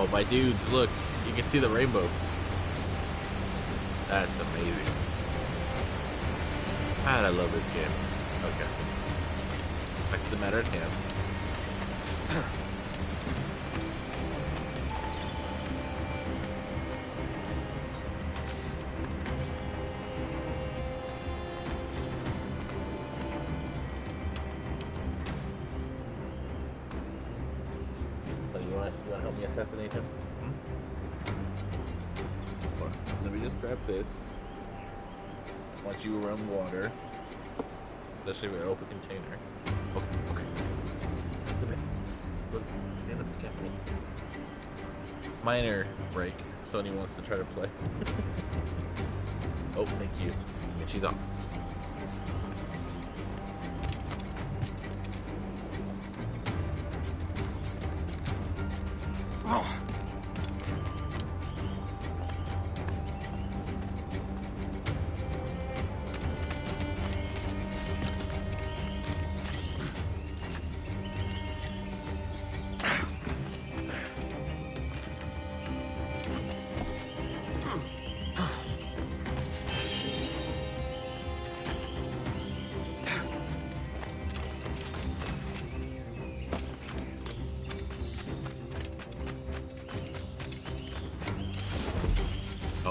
Oh, my dudes, look. You can see the rainbow. That's amazing. God, I love this game. Okay. Back to the matter at hand. You want to help me assassinate him? Let me just grab this. Once you run water, especially with an open container. Okay. Look, stand up and get me. Minor break. Sony wants to try to play. Oh, thank you. And she's off.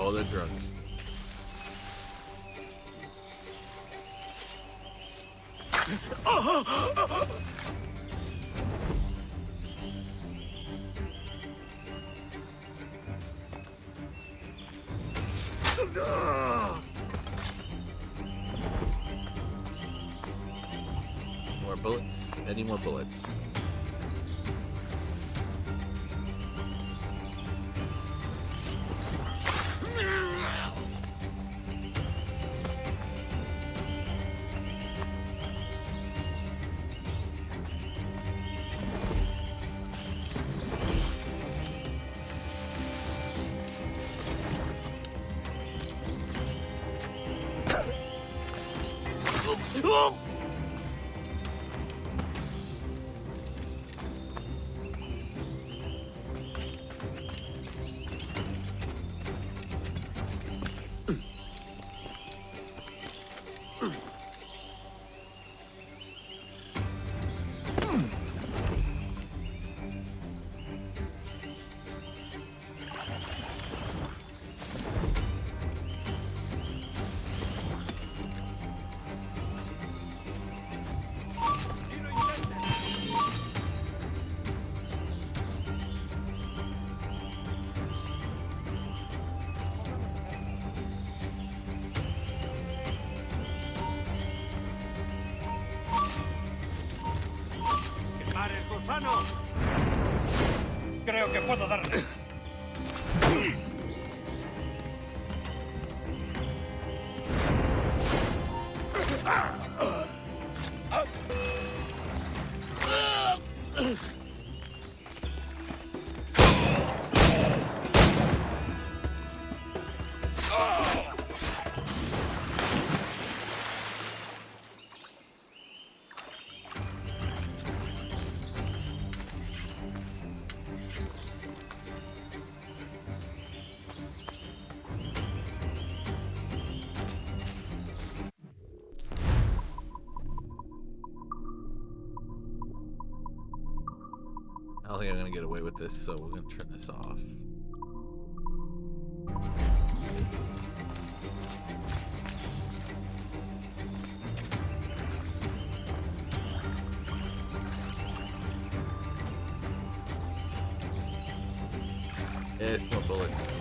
Oh, they're drunk. More bullets? Any more bullets? Creo que puedo darle. I don't think I'm gonna get away with this, so we're gonna turn this off. Yes, more bullets.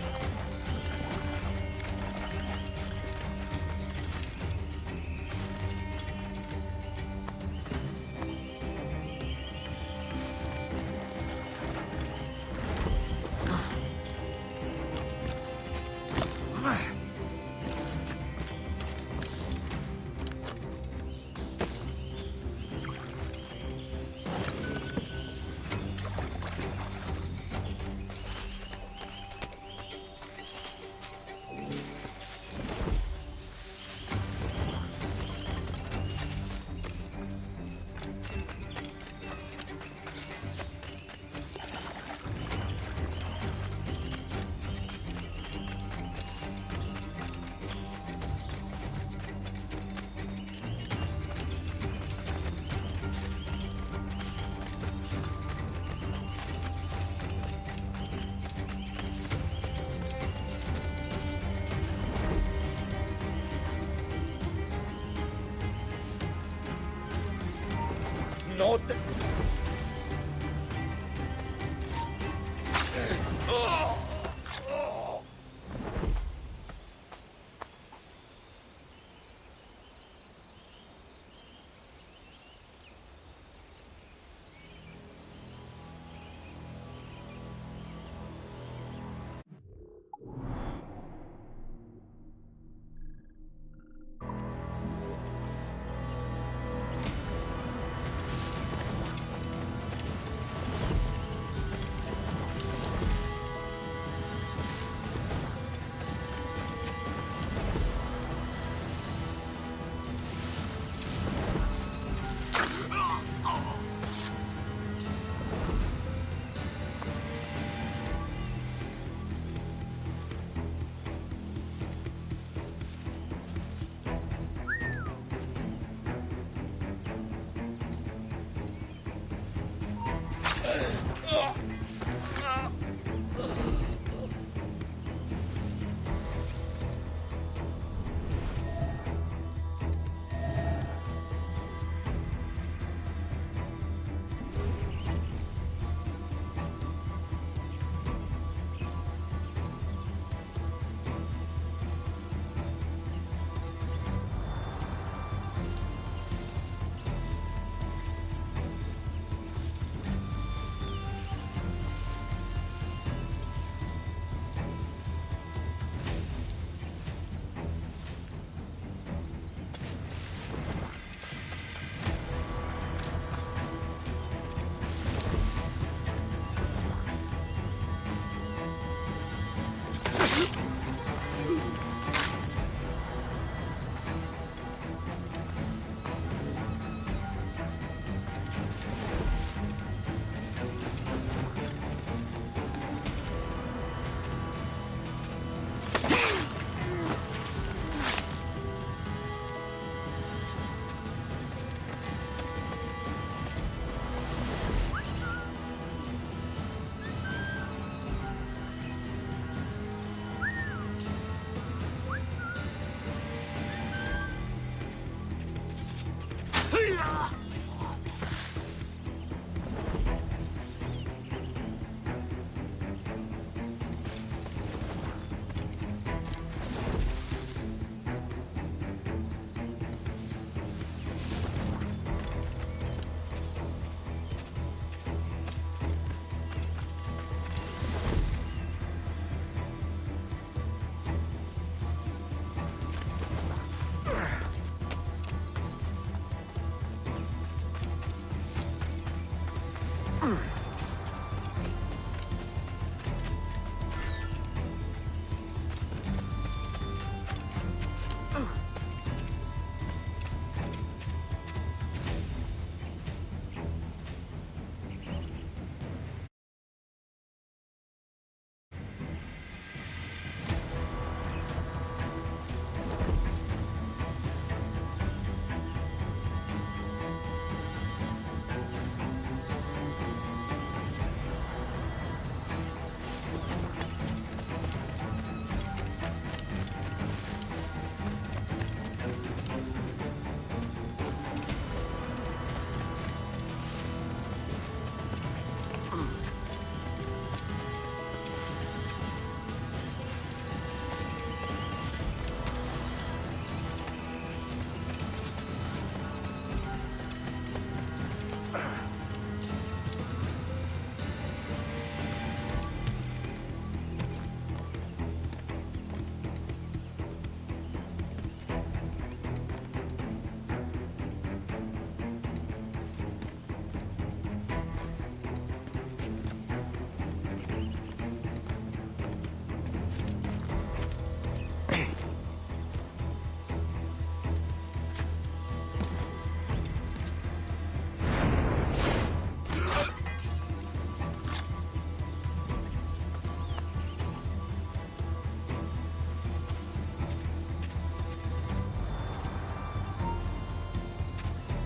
No te...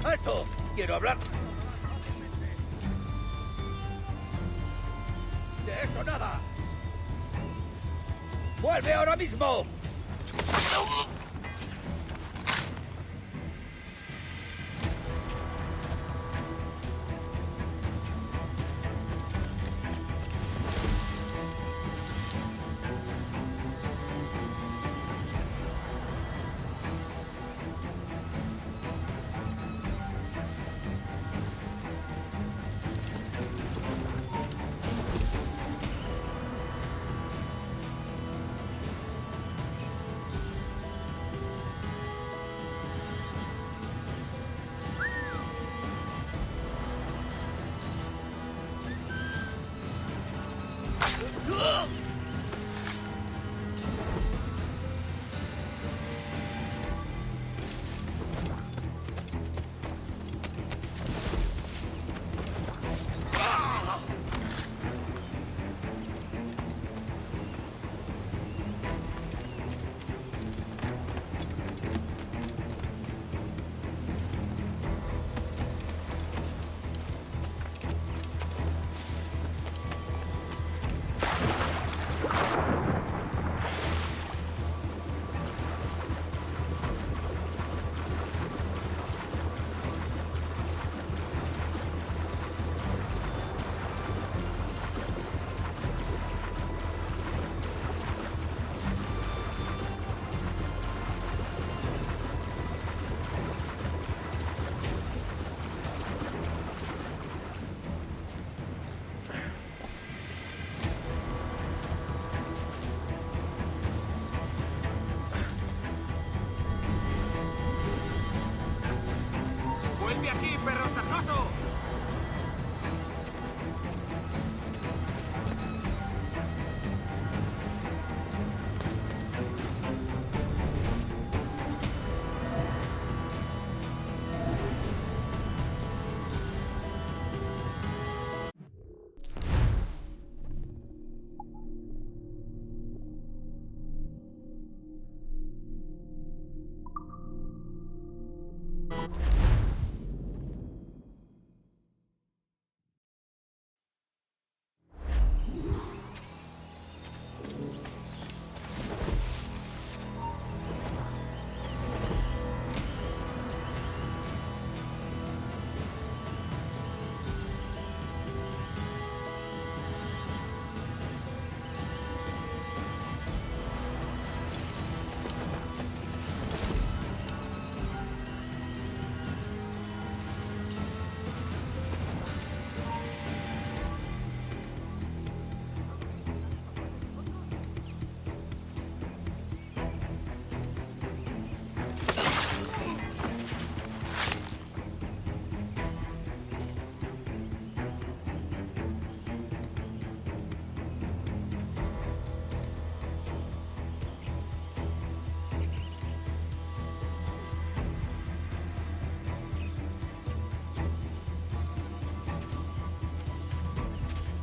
¡Alto! ¡Quiero hablar! ¡De eso nada! ¡Vuelve ahora mismo! ¡Vuelve aquí, perro sarnoso!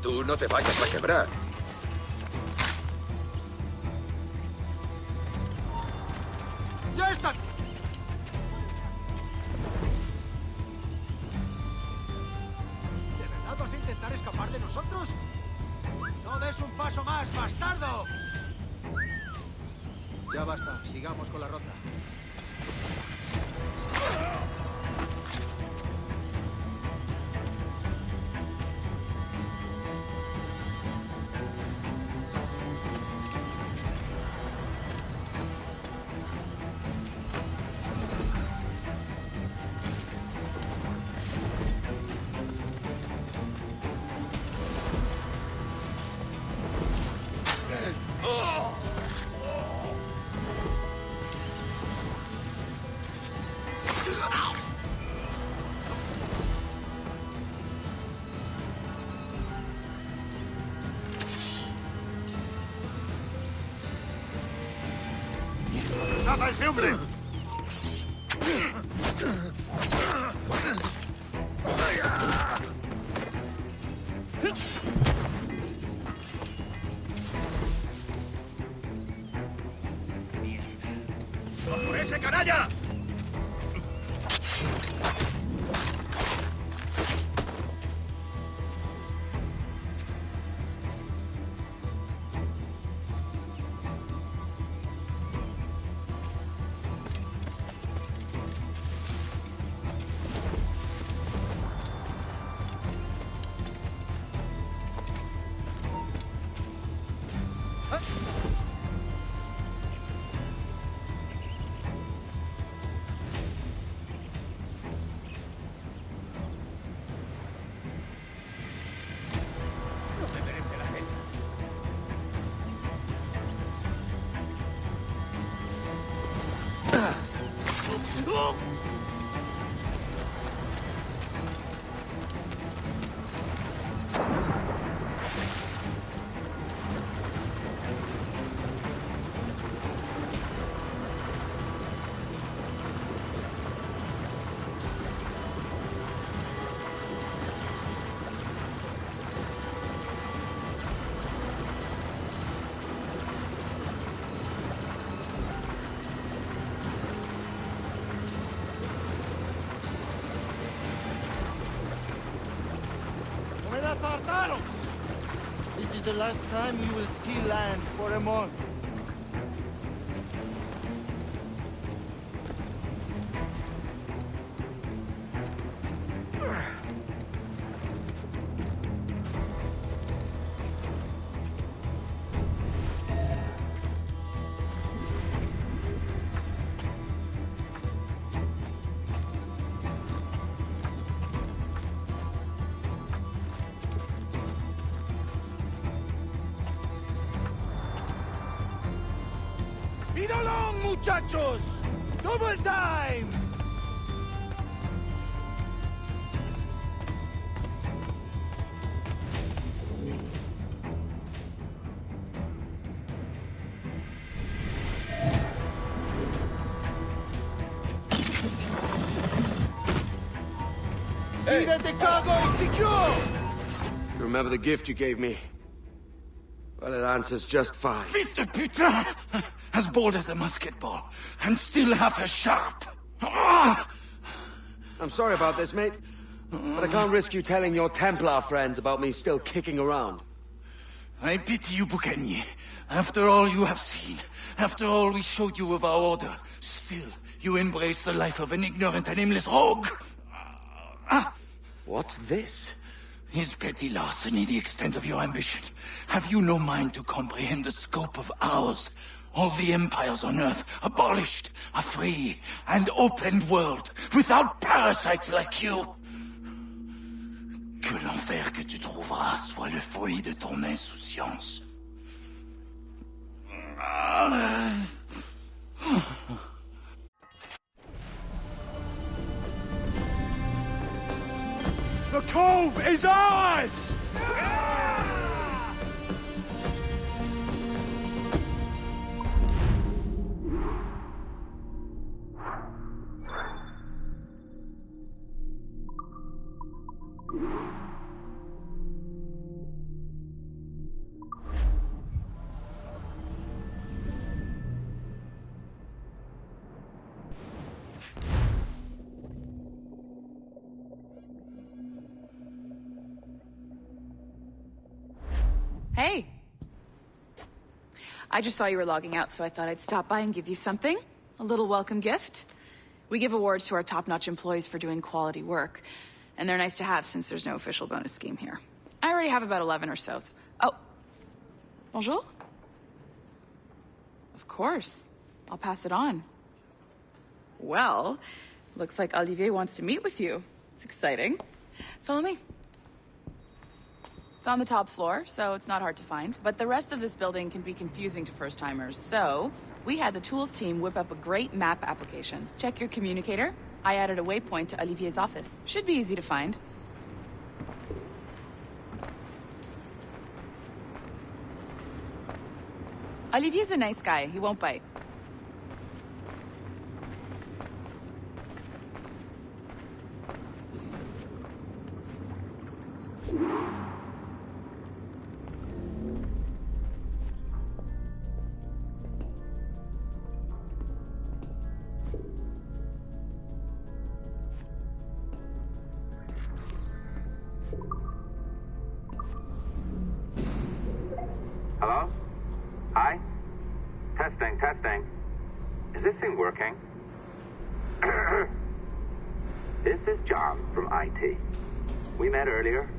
Tú no te vayas a quebrar. ¡Ya están! ¿De verdad vas a intentar escapar de nosotros? ¡No des un paso más, bastardo! Ya basta, sigamos con la ronda. ¡Mata a ese hombre! ¡A por ese canalla! This is the last time you will see land for a month. ¡Speed along, muchachos! ¡Double time! See that the cargo is secure! You remember the gift you gave me? Well, it answers just fine. Fils de putain! As bold as a musket ball, and still half as sharp. Ah! I'm sorry about this, mate. But I can't risk you telling your Templar friends about me still kicking around. I pity you, Boucanier. After all you have seen, after all we showed you of our order, still you embrace the life of an ignorant and aimless rogue. What's this? Is petty larceny the extent of your ambition? Have you no mind to comprehend the scope of ours? All the empires on Earth abolished, a free and open world, without parasites like you. Que l'enfer que tu trouveras soit le fruit de ton insouciance. The cove is ours! Hey. I just saw you were logging out, so I thought I'd stop by and give you something. A little welcome gift. We give awards to our top-notch employees for doing quality work, and they're nice to have since there's no official bonus scheme here. I already have about 11 or so. Oh. Bonjour? Of course. I'll pass it on. Well, looks like Olivier wants to meet with you. It's exciting. Follow me. It's on the top floor, so it's not hard to find. But the rest of this building can be confusing to first-timers, so we had the tools team whip up a great map application. Check your communicator. I added a waypoint to Olivier's office. Should be easy to find. Olivier's a nice guy. He won't bite. Hello? Hi? Testing, testing. Is this thing working? This is John from IT. We met earlier.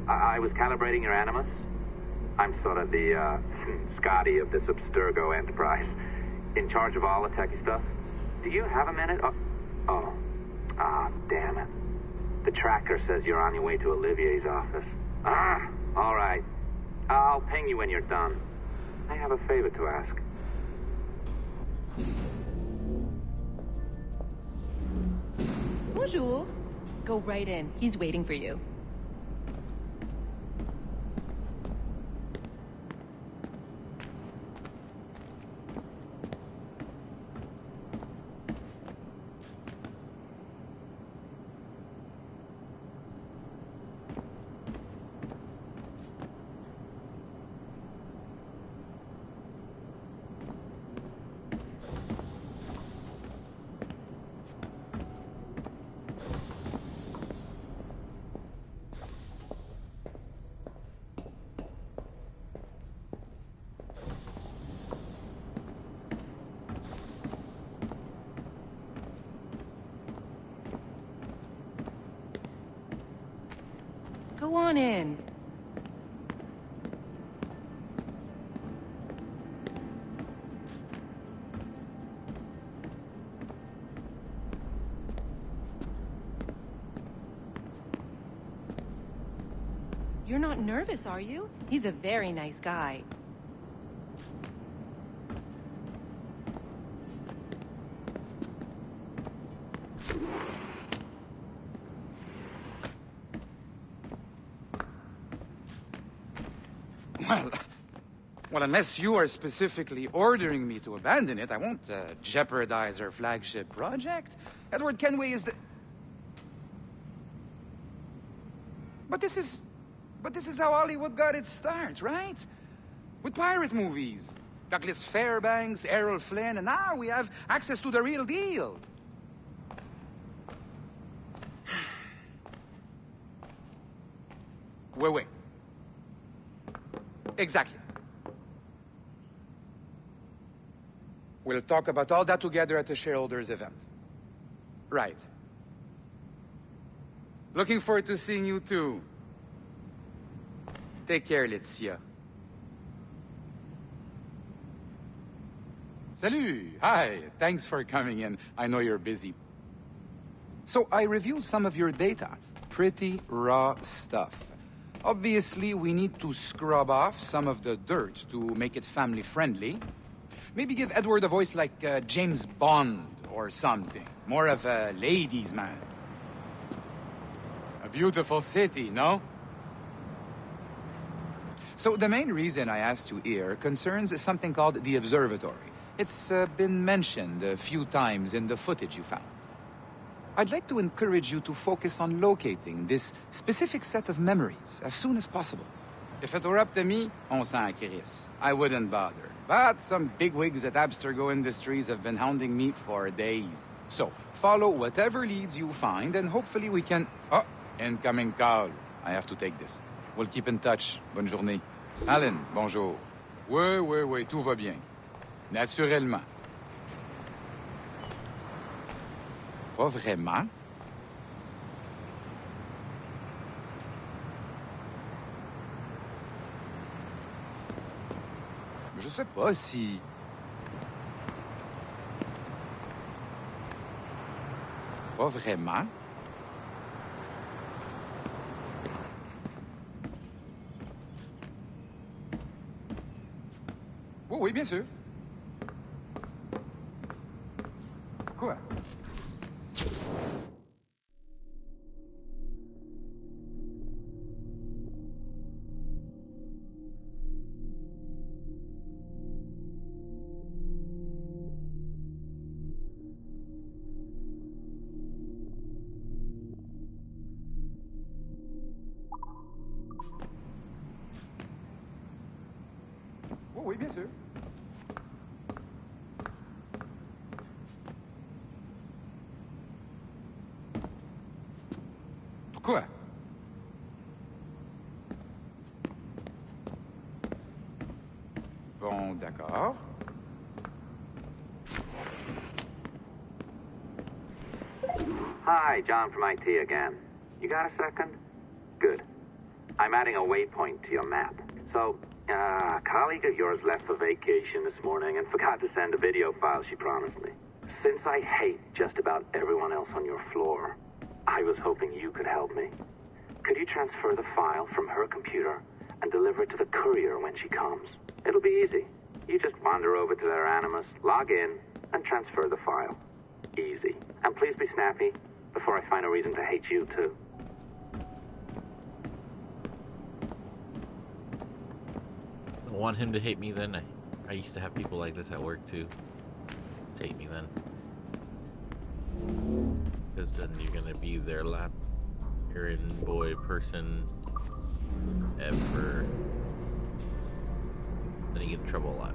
I was calibrating your Animus. I'm sort of the, Scotty of this Abstergo enterprise. In charge of all the techie stuff. Do you have a minute? Oh. Ah, damn it. The tracker says you're on your way to Olivier's office. All right. I'll ping you when you're done. I have a favor to ask. Bonjour. Go right in. He's waiting for you. Go on in. You're not nervous, are you? He's a very nice guy. Well, unless you are specifically ordering me to abandon it, I won't jeopardize our flagship project. Edward Kenway is the... But this is how Hollywood got its start, right? With pirate movies. Douglas Fairbanks, Errol Flynn, and now we have access to the real deal. Wait. Exactly. We'll talk about all that together at the shareholders event. Right. Looking forward to seeing you too. Take care, Laetitia. Salut! Hi! Thanks for coming in. I know you're busy. So I reviewed some of your data. Pretty raw stuff. Obviously, we need to scrub off some of the dirt to make it family-friendly. Maybe give Edward a voice like James Bond or something. More of a ladies' man. A beautiful city, no? So the main reason I asked you here concerns something called the Observatory. It's been mentioned a few times in the footage you found. I'd like to encourage you to focus on locating this specific set of memories as soon as possible. If it were up to me, on s'en crisse. I wouldn't bother. But some bigwigs at Abstergo Industries have been hounding me for days. So, follow whatever leads you find, and hopefully we can... Oh, incoming call. I have to take this. We'll keep in touch. Bonne journée. Alan, bonjour. Oui, tout va bien. Naturellement. Pas vraiment? Je sais pas si... Pas vraiment? Oui, bien sûr. Quoi? Oui, bien sûr. Pourquoi? Bon, d'accord. Hi, John from IT again. You got a second? Good. I'm adding a waypoint to your map. So, a colleague of yours left for vacation this morning and forgot to send a video file she promised me. Since I hate just about everyone else on your floor, I was hoping you could help me. Could you transfer the file from her computer and deliver it to the courier when she comes? It'll be easy. You just wander over to their Animus, log in, and transfer the file. Easy. And please be snappy before I find a reason to hate you too. I want him to hate me then. I used to have people like this at work too. Just hate me then. Because then you're gonna be their lap errand boy person ever. Then you get in trouble a lot.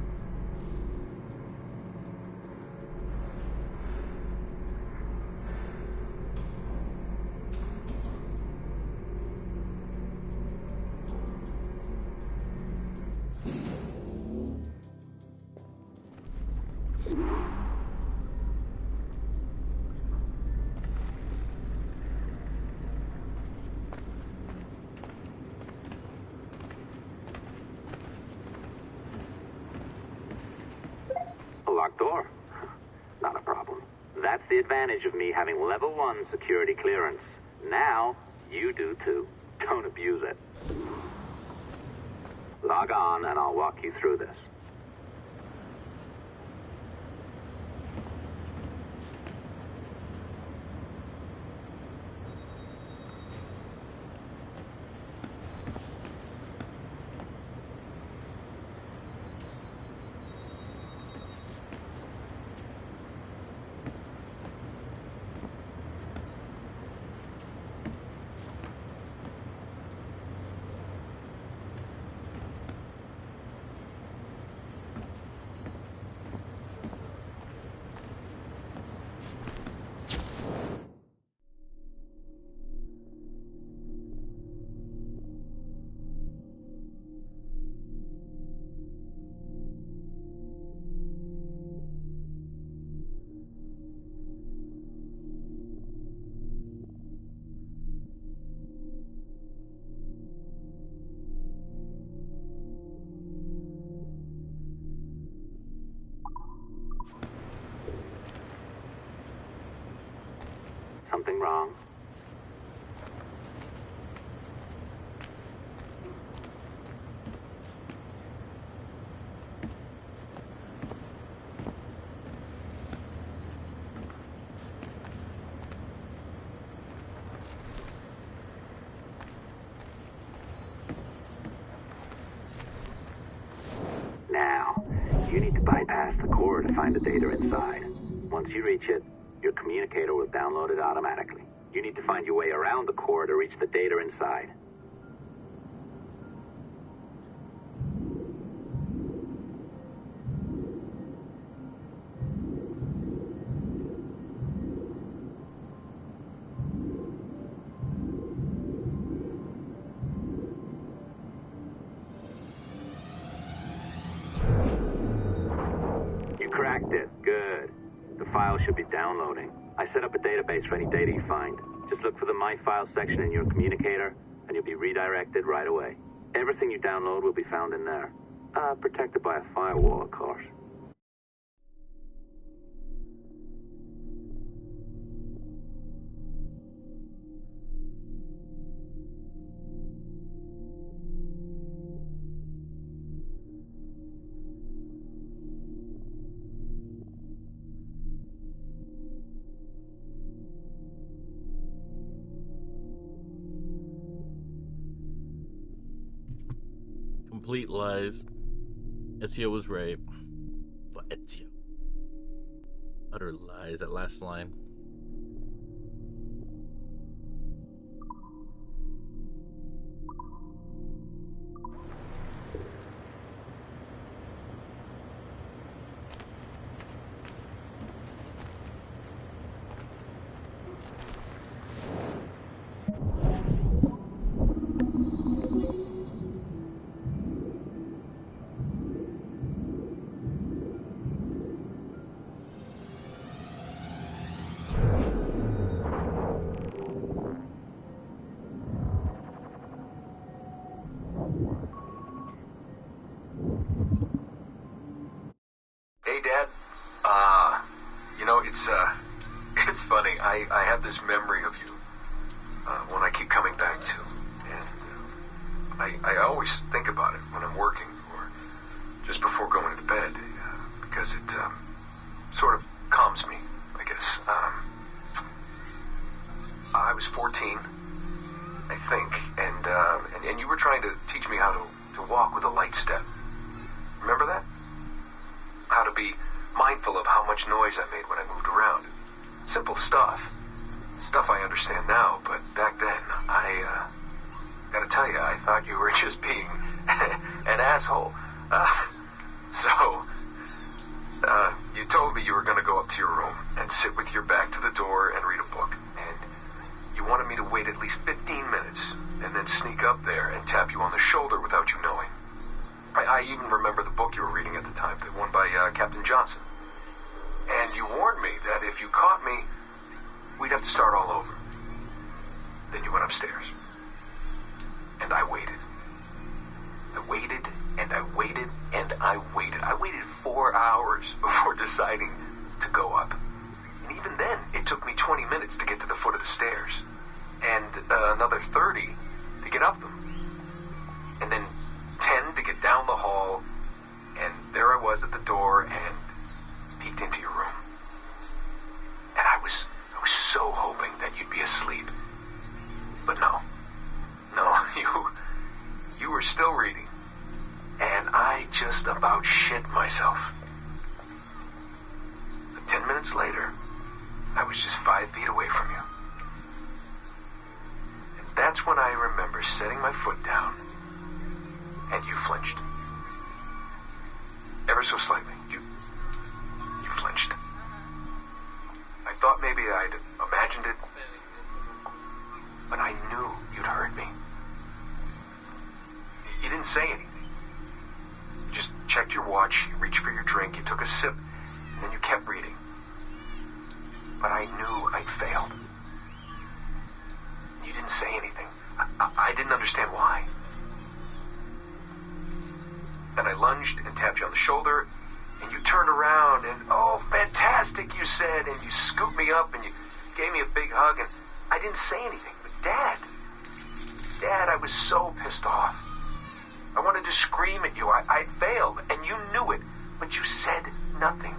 Locked door. Not a problem. That's the advantage of me having level 1 security clearance. Now, you do too. Don't abuse it. Log on and I'll walk you through this. something wrong? Now, you need to bypass the core to find the data inside. Once you reach it, your communicator will download it automatically. You need to find your way around the core to reach the data inside. You cracked it. Good. The file should be downloading. I set up a database for any data you find. Just look for the My Files section in your communicator, and you'll be redirected right away. Everything you download will be found in there. Protected by a firewall, of course. Complete lies. Ezio was right. But Ezio. Utter lies, that last line. Hey, Dad. It's funny. I have this memory of you, one I keep coming back to. And I always think about it when I'm working or just before going to bed, because it sort of calms me, I guess. I was 14, I think, and you were trying to teach me how to walk with a light step. Remember that? How to be mindful of how much noise I made when I moved around. Simple stuff. Stuff I understand now, but back then, I gotta tell you, I thought you were just being an asshole. You told me you were gonna go up to your room and sit with your back to the door and read a book. And you wanted me to wait at least 15 minutes and then sneak up there and tap you on the shoulder without you knowing. I even remember the book you were reading at the time, the one by Captain Johnson. And you warned me that if you caught me, we'd have to start all over. Then you went upstairs. And I waited. I waited, and I waited, and I waited. I waited 4 hours before deciding to go up. And even then, it took me 20 minutes to get to the foot of the stairs. And another 30 to get up them. And then 10 to get down the hall, and there I was at the door and peeked into your room. And I was so hoping that you'd be asleep. But no, you were still reading, and I just about shit myself. But 10 minutes later, I was just 5 feet away from you. And that's when I remember setting my foot down. And you flinched. Ever so slightly. You flinched. I thought maybe I'd imagined it, but I knew you'd heard me. You didn't say anything. You just checked your watch, you reached for your drink, you took a sip, and then you kept reading. But I knew I'd failed. You didn't say anything. I didn't understand why. Then I lunged and tapped you on the shoulder, and you turned around, and oh, fantastic, you said, and you scooped me up, and gave me a big hug, and I didn't say anything. But Dad, I was so pissed off. I wanted to scream at you. I failed, and you knew it, but you said nothing.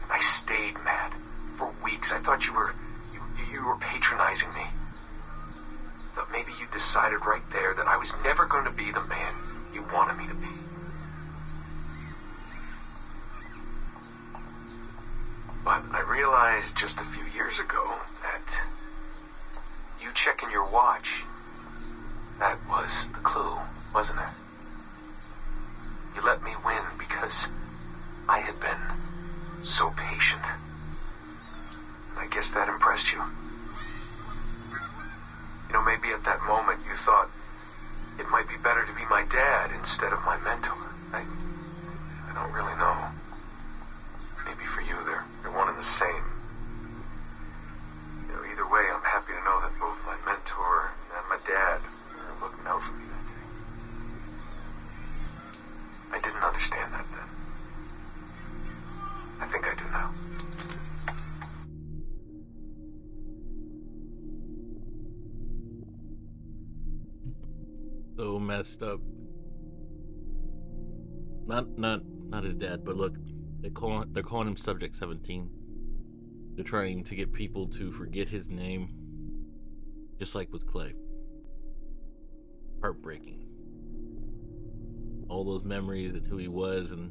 And I stayed mad for weeks. I thought you were patronizing me. But maybe you decided right there that I was never going to be the man you wanted me to be. But I realized just a few years ago that you checking your watch, that was the clue, wasn't it? You let me win because I had been so patient. And I guess that impressed you. You know, maybe at that moment you thought it might be better to be my dad instead of my mentor. I don't really know. Maybe for you they're one and the same. You know, either way, I'm happy to know that both my mentor and my dad are looking out for me that day. I didn't understand that then. I think I do now. So messed up. Not his dad, but look, they're calling him Subject 17. They're trying to get people to forget his name, just like with Clay. Heartbreaking. All those memories and who he was, and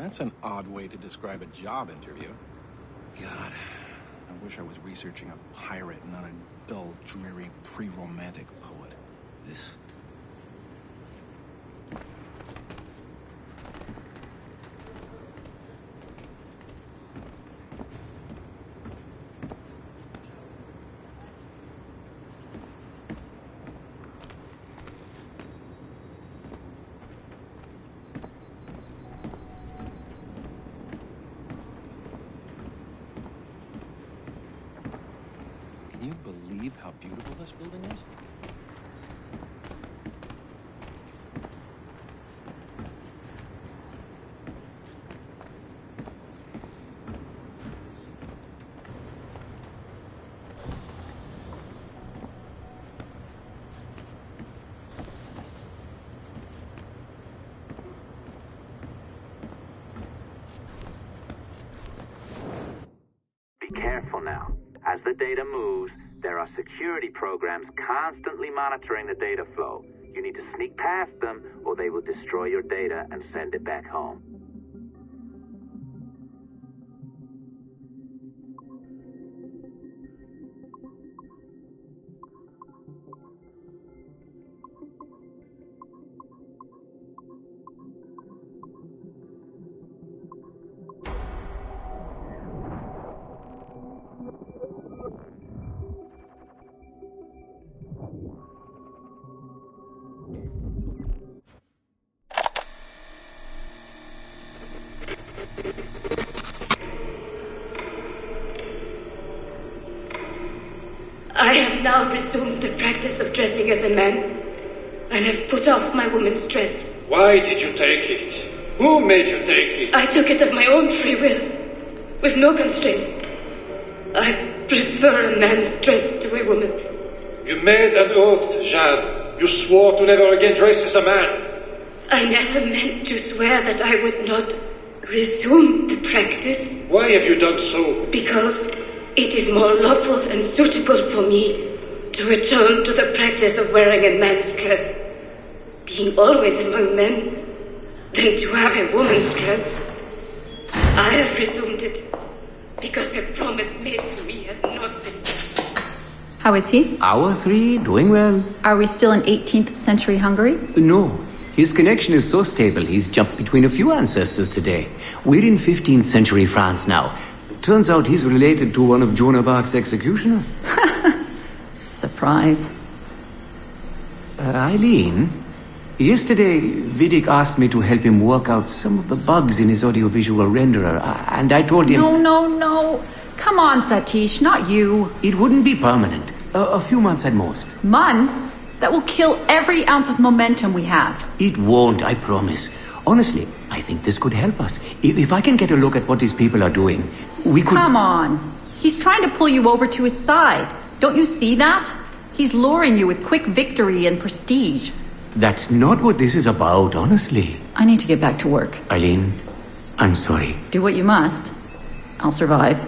That's an odd way to describe a job interview. God, I wish I was researching a pirate, not a dull, dreary, pre-romantic poet. This... Can you believe how beautiful this building is? Be careful now. As the data moves, there are security programs constantly monitoring the data flow. You need to sneak past them, or they will destroy your data and send it back home. I have now resumed the practice of dressing as a man, and have put off my woman's dress. Why did you take it? Who made you take it? I took it of my own free will, with no constraint. I prefer a man's dress to a woman's. You made an oath, Jeanne. You swore to never again dress as a man. I never meant to swear that I would not resume the practice. Why have you done so? Because it is more lawful and suitable for me to return to the practice of wearing a man's dress, being always among men, than to have a woman's dress. I have resumed it because a promise made to me has not been kept. How is he? Hour 3, doing well. Are we still in 18th century Hungary? No. His connection is so stable, he's jumped between a few ancestors today. We're in 15th century France now. Turns out he's related to one of Joan of Arc's executioners. Surprise. Eileen, yesterday Vidic asked me to help him work out some of the bugs in his audiovisual renderer, and I told him... No. Come on, Satish, not you. It wouldn't be permanent. A few months at most. Months? That will kill every ounce of momentum we have. It won't, I promise. Honestly, I think this could help us. If I can get a look at what these people are doing, we could... Come on. He's trying to pull you over to his side. Don't you see that? He's luring you with quick victory and prestige. That's not what this is about, honestly. I need to get back to work. Eileen, I'm sorry. Do what you must. I'll survive.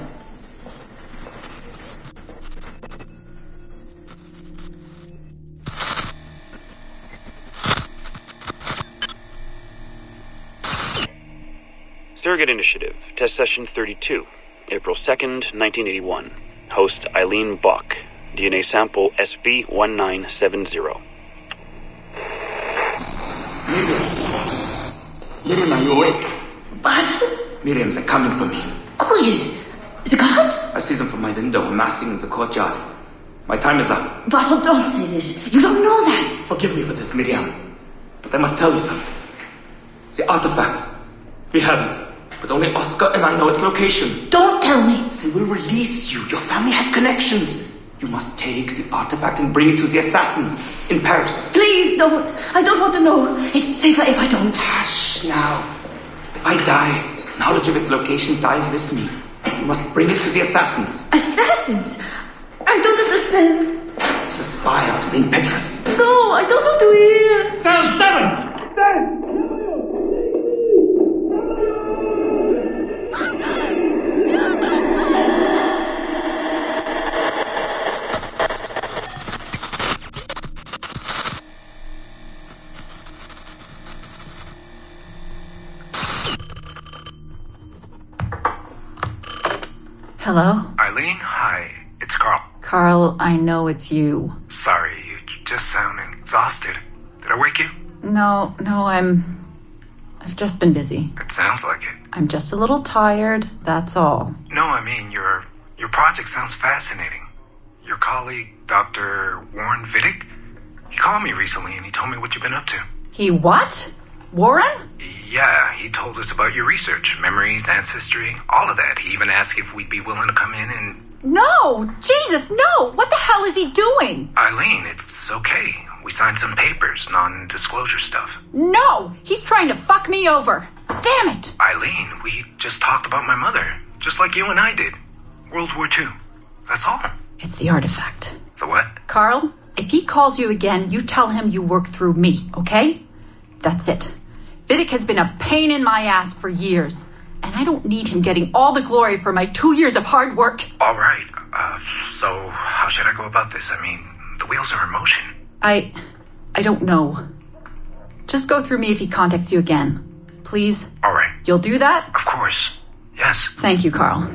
Surrogate Initiative, Test Session 32, April 2nd, 1981. Host Eileen Bach. DNA sample SB1970. Miriam, are you awake? What? Miriam, they're coming for me. Oh, is the guards? I see them from my window, amassing in the courtyard. My time is up. Basil, don't say this. You don't know that. Forgive me for this, Miriam. But I must tell you something. The artifact. We have it. But only Oscar and I know its location. Don't tell me. They will release you. Your family has connections. You must take the artifact and bring it to the assassins in Paris. Please don't. I don't want to know. It's safer if I don't. Hush now. If I die, knowledge of its location dies with me. You must bring it to the assassins. Assassins? I don't understand. It's a spy of St. Petrus. No, I don't want to hear. Cell 7! Hello? Eileen, hi. It's Carl. Carl, I know it's you. Sorry, you just sound exhausted. Did I wake you? No, I've just been busy. It sounds like it. I'm just a little tired, that's all. No, I mean, your project sounds fascinating. Your colleague, Dr. Warren Vidic, he called me recently and he told me what you've been up to. He what? Warren? Yeah, he told us about your research, memories, ancestry, all of that. He even asked if we'd be willing to come in and... No! Jesus, no! What the hell is he doing? Eileen, it's okay. We signed some papers, non-disclosure stuff. No! He's trying to fuck me over. Damn it! Eileen, we just talked about my mother, just like you and I did. World War II. That's all. It's the artifact. The what? Carl, if he calls you again, you tell him you work through me, okay? That's it. Vidic has been a pain in my ass for years, and I don't need him getting all the glory for my 2 years of hard work. All right. So how should I go about this? I mean, the wheels are in motion. I don't know. Just go through me if he contacts you again. Please? All right. You'll do that? Of course. Yes. Thank you, Carl.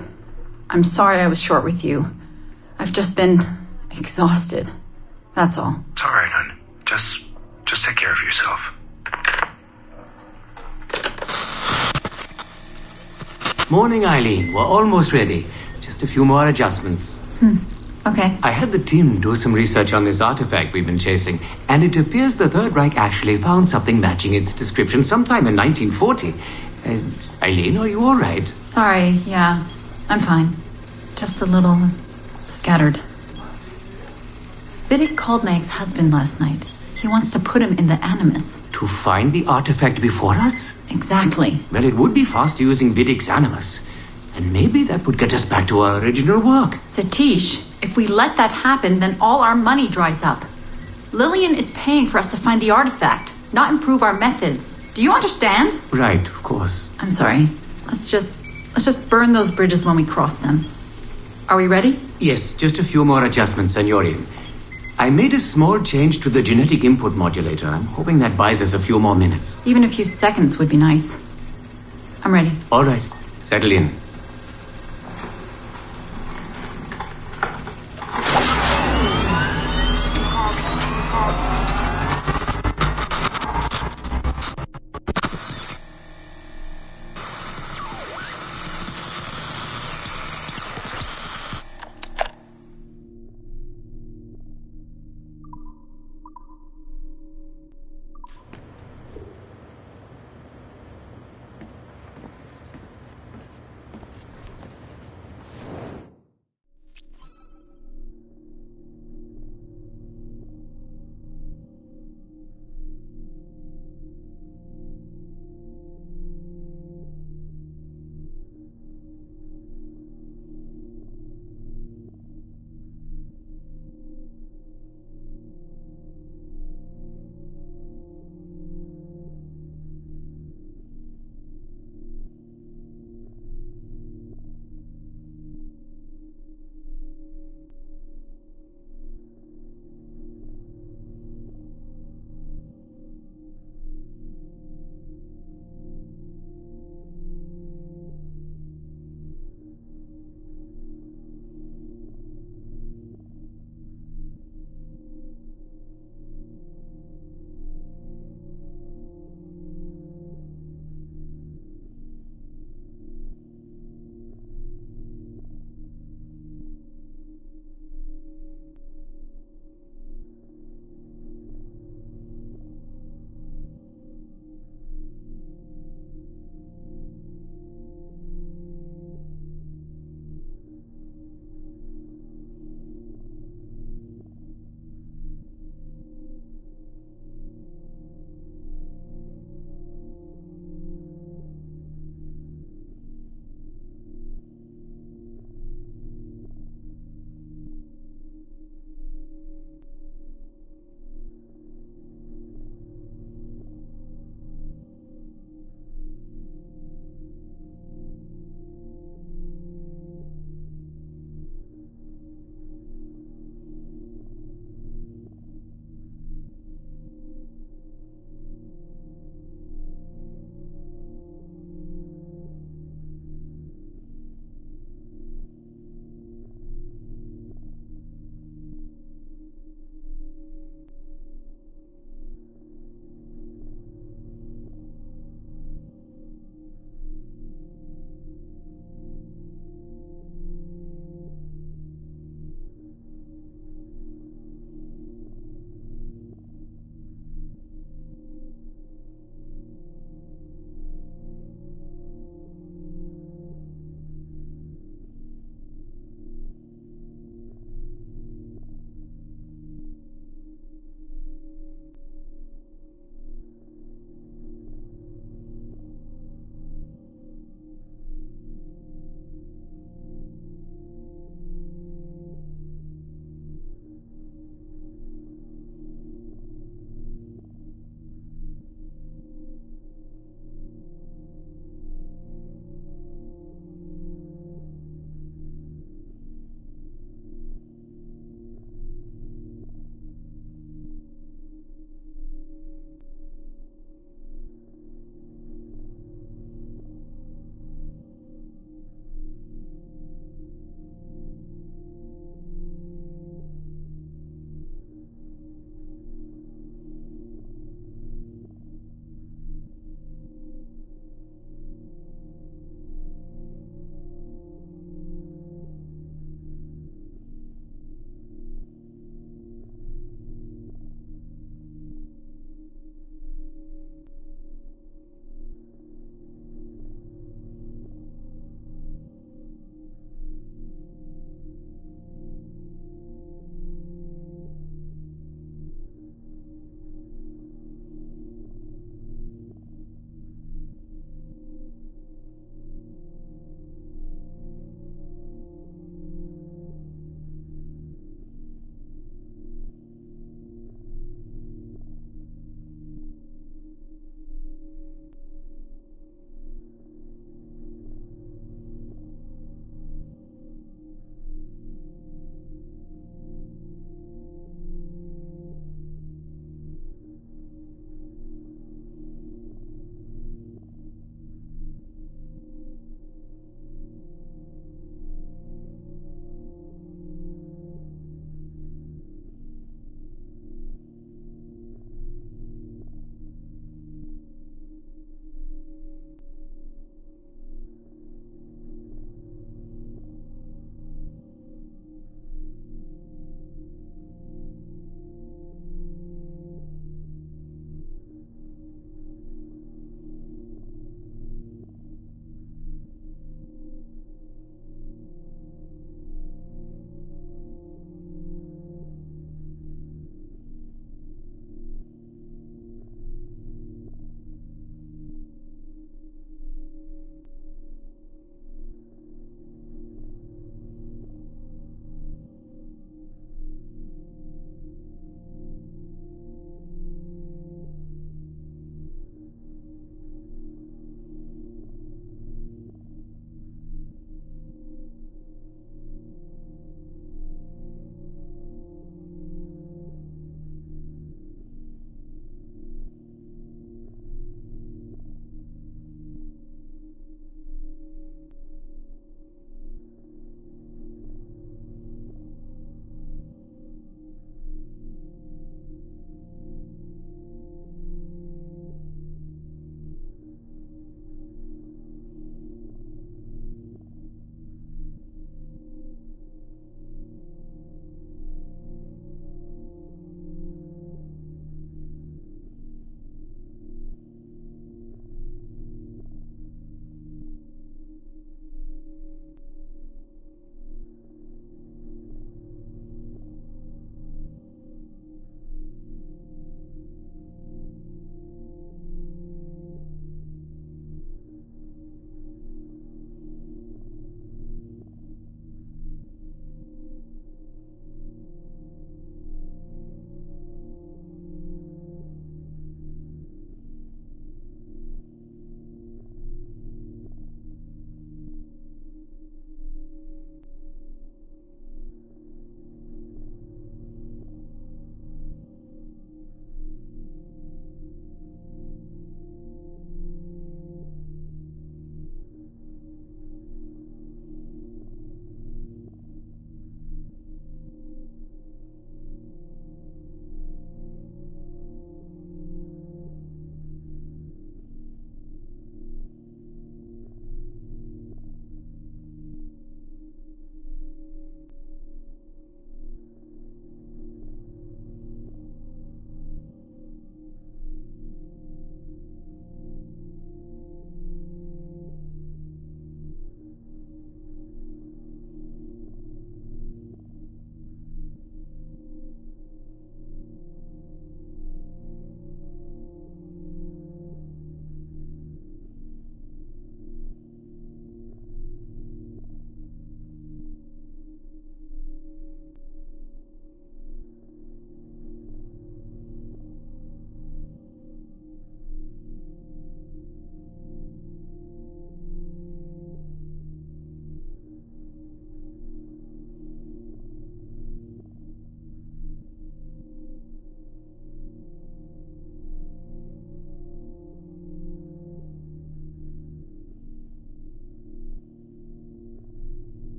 I'm sorry I was short with you. I've just been exhausted. That's all. It's all right, hon. Just take care of yourself. Morning, Eileen. We're almost ready. Just a few more adjustments. Okay. I had the team do some research on this artifact we've been chasing, and it appears the Third Reich actually found something matching its description sometime in 1940. Eileen, are you all right? Sorry, yeah. I'm fine. Just a little scattered. Vidic called my ex-husband last night. He wants to put him in the Animus. To find the artifact before us? Exactly. Well, it would be fast using Vidic's Animus. And maybe that would get us back to our original work. Satish, if we let that happen, then all our money dries up. Lillian is paying for us to find the artifact, not improve our methods. Do you understand? Right, of course. I'm sorry. Let's just burn those bridges when we cross them. Are we ready? Yes, just a few more adjustments, Senorian. I made a small change to the genetic input modulator. I'm hoping that buys us a few more minutes. Even a few seconds would be nice. I'm ready. All right. Settle in.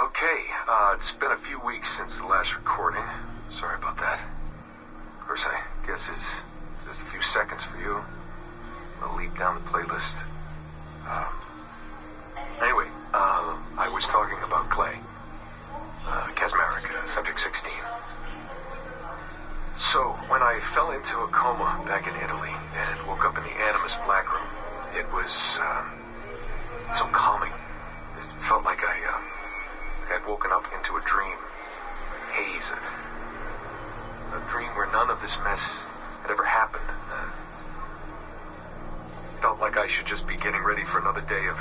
Okay, it's been a few weeks since the last recording. Sorry about that. Of course, I guess it's just a few seconds for you. I'll leap down the playlist. Anyway, I was talking about Clay. Casmeric, Subject 16. So, when I fell into a coma back in Italy and woke up in the Animus Black Room, it was, so calming. It felt like I had woken up into a dream. Haze. A dream where none of this mess had ever happened. Felt like I should just be getting ready for another day of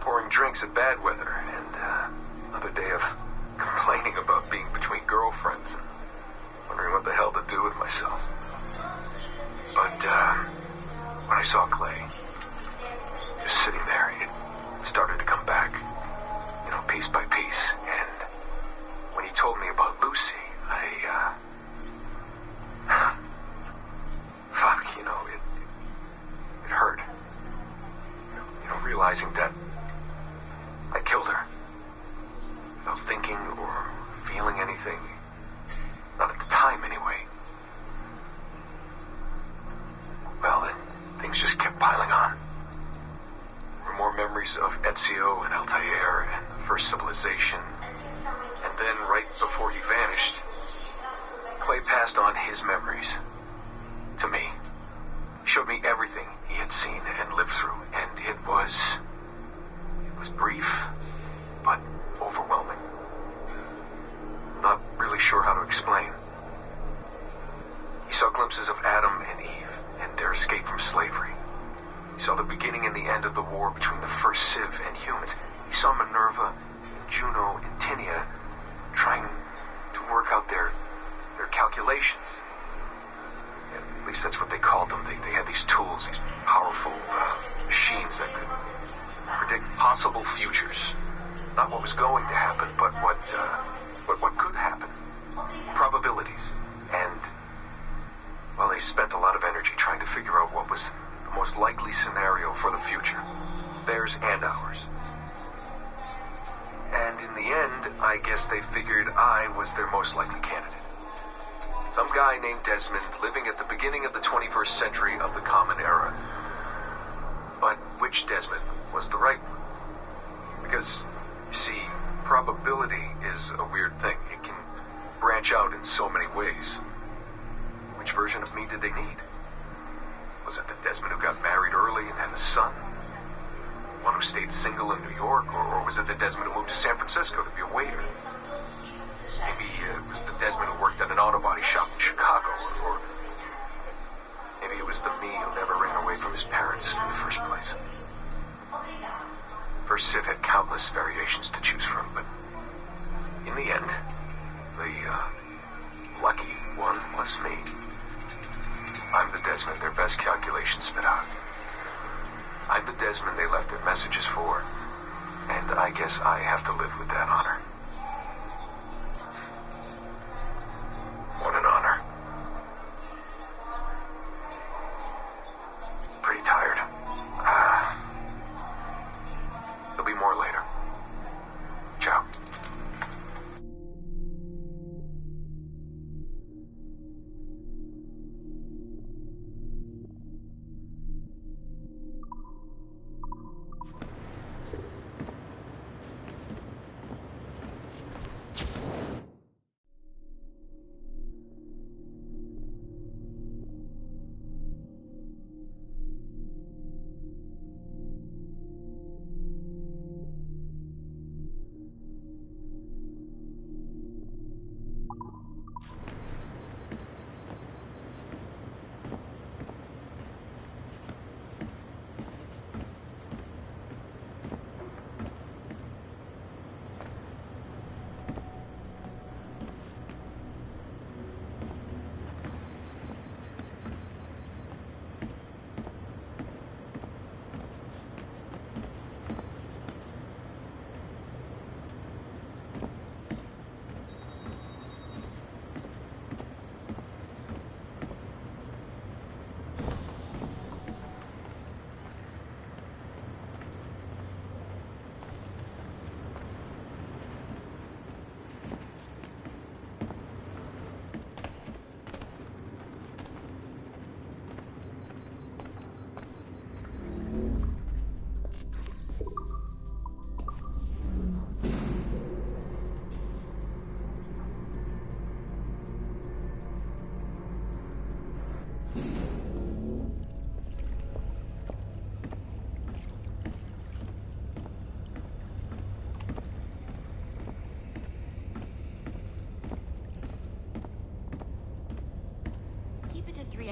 pouring drinks at bad weather and another day of complaining about being between girlfriends and wondering what the hell to do with myself. But when I saw Clay just sitting there, it started to come back, you know, piece by piece. And when he told me about Lucy, fuck, you know, it hurt. You know, realizing that I killed her without thinking or feeling anything. Not at the time, anyway. Well, then, things just kept piling on. There were more memories of Ezio and Altair and the First Civilization. And then, right before he vanished, Clay passed on his memories to me. He showed me everything he had seen and lived through, and it was brief, but overwhelming. Not really sure how to explain. He saw glimpses of Adam and Eve and their escape from slavery. He saw the beginning and the end of the war between the first Civ and humans. He saw Minerva, Juno, and Tinia trying to work out their calculations. At least that's what they called them. They had these tools, these powerful machines that could predict possible futures. Not what was going to happen, but what could happen. Probabilities. And, well, they spent a lot of energy trying to figure out what was the most likely scenario for the future. Theirs and ours. And in the end, I guess they figured I was their most likely candidate. Some guy named Desmond living at the beginning of the 21st century of the Common Era. But which Desmond was the right one? Because, you see, probability is a weird thing. It can branch out in so many ways. Which version of me did they need? Was it the Desmond who got married early and had a son? One who stayed single in New York? Or was it the Desmond who moved to San Francisco to be a waiter? Maybe it was the Desmond who worked at an auto body shop in Chicago, or maybe it was the me who never ran away from his parents in the first place. First Civ had countless variations to choose from, but in the end, the lucky one was me. I'm the Desmond their best calculations spit out. I'm the Desmond they left their messages for, and I guess I have to live with that honor. What an honor. Pretty tired. There'll be more later. Ciao.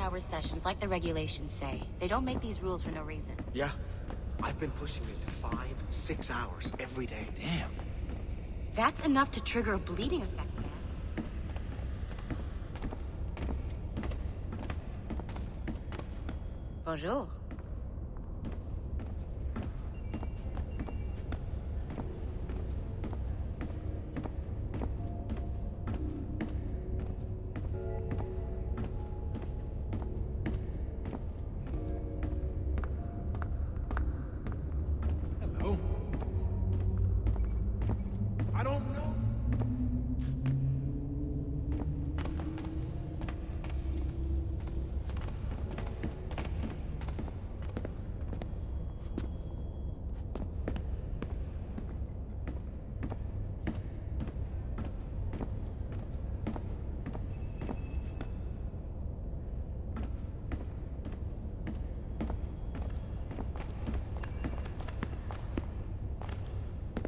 6-hour sessions, like the regulations say. They don't make these rules for no reason. Yeah. I've been pushing it to 5-6 hours every day. Damn. That's enough to trigger a bleeding effect, man. Bonjour. Hello. I don't know.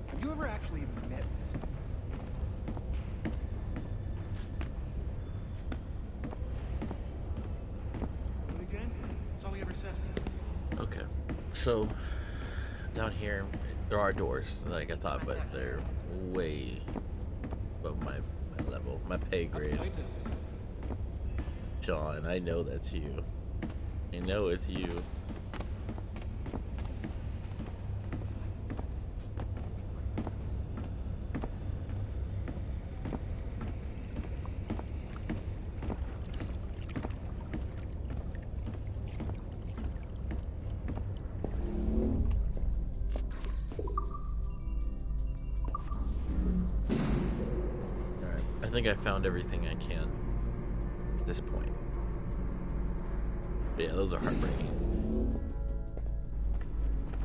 Have you ever actually met this? What again? That's all he ever says. Okay, so down here there are doors like I thought, but they're way above my level, my pay grade. John, I know that's you. I know it's you. I think I found everything I can at this point. But yeah, those are heartbreaking.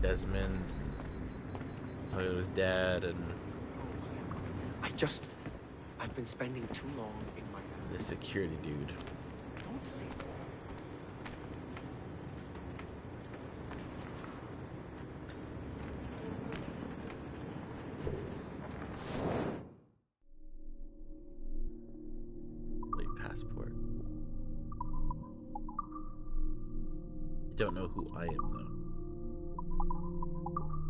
Desmond, Toyo's dad, and I've been spending too long in my room. the security dude. Don't say that. Passport. I don't know who I am though.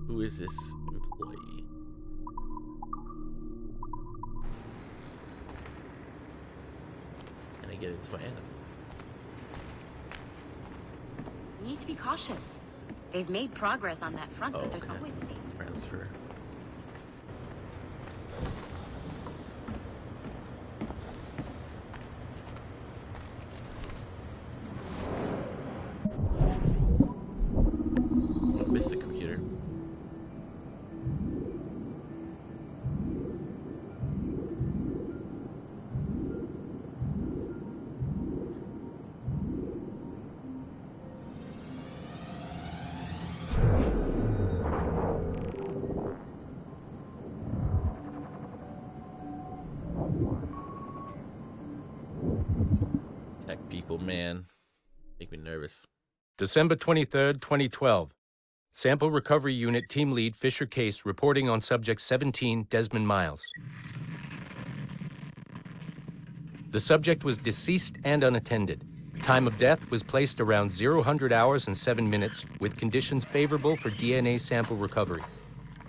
Who is this employee? Can I get into my animals? You need to be cautious. They've made progress on that front, but there's always a danger. Transfer. Missed the computer. Tech people, man. Make me nervous. December 23rd, 2012. Sample Recovery Unit Team Lead Fisher Case reporting on Subject 17, Desmond Miles. The subject was deceased and unattended. Time of death was placed around 00 hours and 7 minutes, with conditions favorable for DNA sample recovery.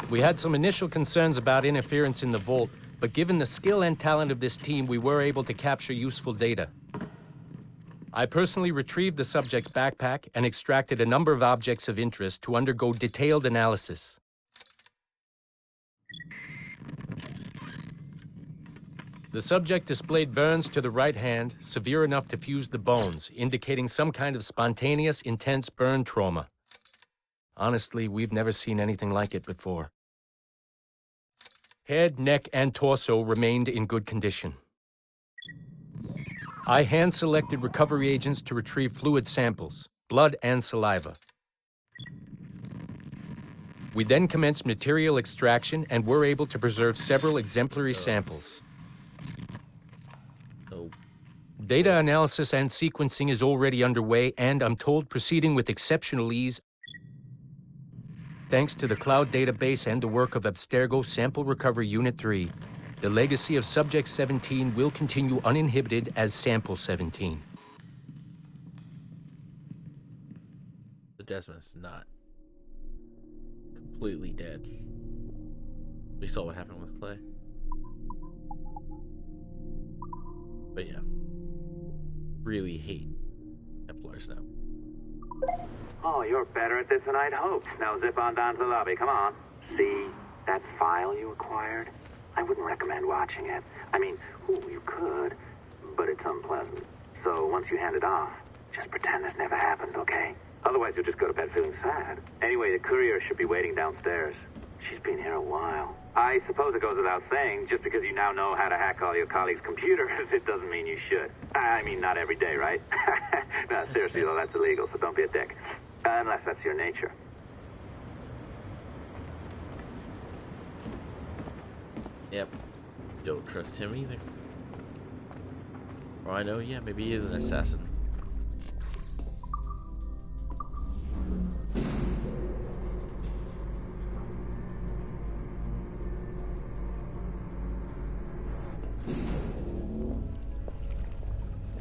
We had some initial concerns about interference in the vault, but given the skill and talent of this team, we were able to capture useful data. I personally retrieved the subject's backpack and extracted a number of objects of interest to undergo detailed analysis. The subject displayed burns to the right hand, severe enough to fuse the bones, indicating some kind of spontaneous, intense burn trauma. Honestly, we've never seen anything like it before. Head, neck, and torso remained in good condition. I hand-selected recovery agents to retrieve fluid samples, blood and saliva. We then commenced material extraction and were able to preserve several exemplary samples. Data analysis and sequencing is already underway, and I'm told proceeding with exceptional ease. Thanks to the cloud database and the work of Abstergo Sample Recovery Unit 3, the legacy of Subject 17 will continue uninhibited as Sample 17. Desmond's not completely dead. We saw what happened with Clay. But yeah, really hate Templars now. Oh, you're better at this than I'd hoped. Now zip on down to the lobby. Come on. See that file you acquired? I wouldn't recommend watching it. I mean, you could, but it's unpleasant. So once you hand it off, just pretend this never happened, okay? Otherwise, you'll just go to bed feeling sad. Anyway, the courier should be waiting downstairs. She's been here a while. I suppose it goes without saying, just because you now know how to hack all your colleagues' computers, it doesn't mean you should. I mean, not every day, right? No, seriously, though, that's illegal, so don't be a dick. Unless that's your nature. Yep. Don't trust him either. Or I know, yeah, maybe he is an assassin.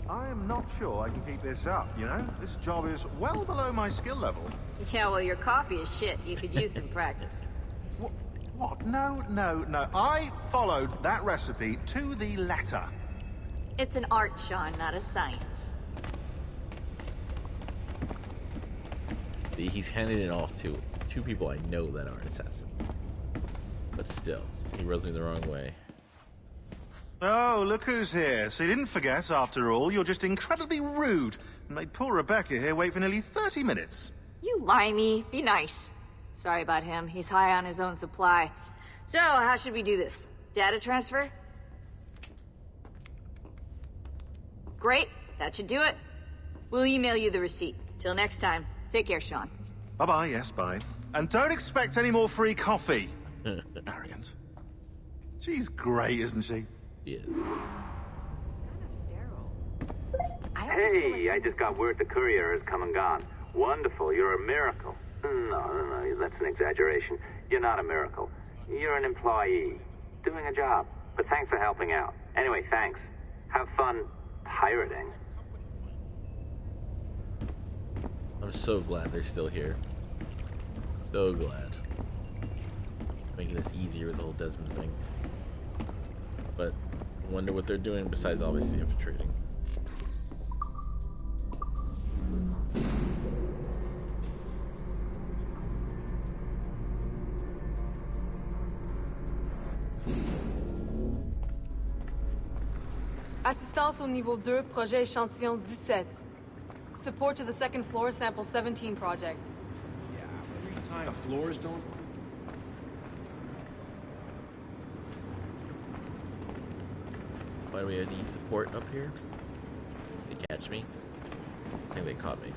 I am not sure I can keep this up, you know? This job is well below my skill level. Yeah, well, your coffee is shit. You could use some practice. What? No. I followed that recipe to the letter. It's an art, Sean, not a science. He's handing it off to two people I know that aren't assassins. But still, he rubs me the wrong way. Oh, look who's here. So you didn't forget, after all. You're just incredibly rude and made poor Rebecca here wait for nearly 30 minutes. You limey. Be nice. Sorry about him. He's high on his own supply. So, how should we do this? Data transfer? Great. That should do it. We'll email you the receipt. Till next time. Take care, Sean. Bye-bye, yes, bye. And don't expect any more free coffee. Arrogant. She's great, isn't she? She is. Hey, I just got word the courier has come and gone. Wonderful, you're a miracle. No, that's an exaggeration. You're not a miracle. You're an employee, doing a job. But thanks for helping out. Anyway, thanks. Have fun pirating. I'm so glad they're still here. So glad. Making this easier with the whole Desmond thing. But I wonder what they're doing besides obviously infiltrating. Assistance au niveau 2, projet échantillon 17. Support to the second floor sample 17 project. Yeah, every time the floors don't... Why do we need support up here? They catch me? I think they caught me.